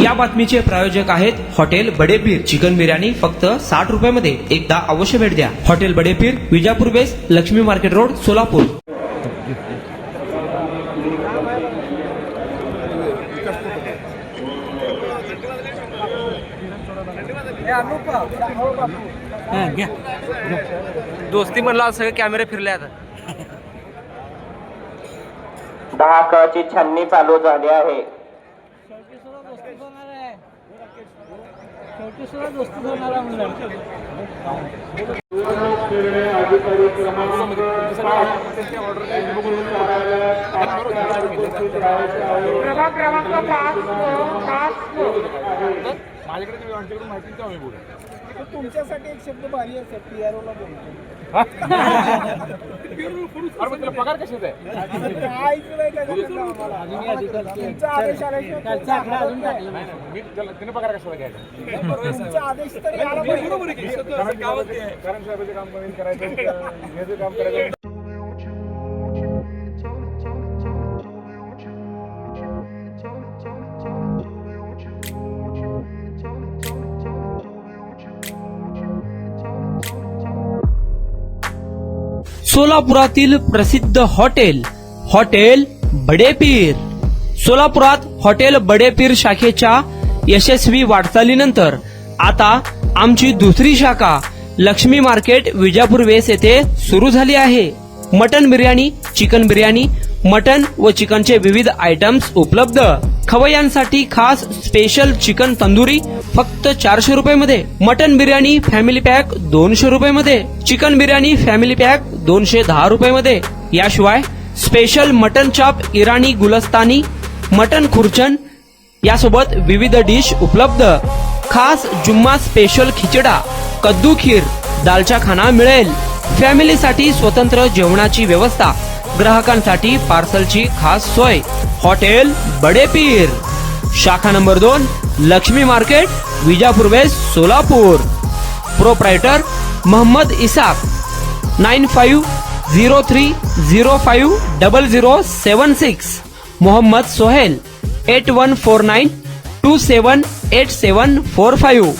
या बातमीचे प्रायोजक आहेत हॉटेल बडेपीर. चिकन बिर्याणी फक्त 60 रुपयामध्ये. एकदा अवश्य भेट द्या. Hotel Badepir, Vijapur west, Lakshmi market road, Solapur. दोस्ती म्हणला सगळे कॅमेरे फिरले आता. 10 क ची छन्नी चालू झाली आहे. तुमच्यासाठी एक शब्द भारी आहे. पीआरओला बोलतो. पगार कशाचा आहे? तुमचा आदेश आल्याशिवाय तिने पगार कशाला घ्यायचा? तुमचा आदेश तर यायला पाहिजे. कारण साहेबांचे काम करायचं, हे जे काम करायचं. सोलापुरातील प्रसिद्ध हॉटेल हॉटेल बडेपीर. सोलापुरात हॉटेल बडेपीर शाखेच्या यशस्वी वाटचालीनंतर आता आमची दुसरी शाखा लक्ष्मी मार्केट, विजापूर वेस्ट येथे सुरू झाली आहे. Mutton biryani, chicken biryani, mutton व चिकनचे विविध आयटम्स उपलब्ध. खवय्यांसाठी खास स्पेशल चिकन तंदुरी फक्त 400 रुपयामध्ये. मटन बिर्याणी फॅमिली पॅक 200 रुपयामध्ये. चिकन बिर्याणी फॅमिली पॅक 210 रुपयामध्ये. याशिवाय स्पेशल मटन चाप, इराणी गुलस्तानी, मटन खुर्चन यासोबत विविध डिश उपलब्ध. खास जुम्मा स्पेशल खिचडा, कद्दू खीर, दालचा खाना मिळेल. फॅमिलीसाठी स्वतंत्र जेवणाची व्यवस्था, ग्राहकांसाठी पार्सलची खास सोय. हॉटेल बडेपीर, शाखा number 2, Laxmi market, Vijapur west, Solapur. Proprietor Mohammad Isaq. 9503050076. Mohammad Sohail. 8149278745.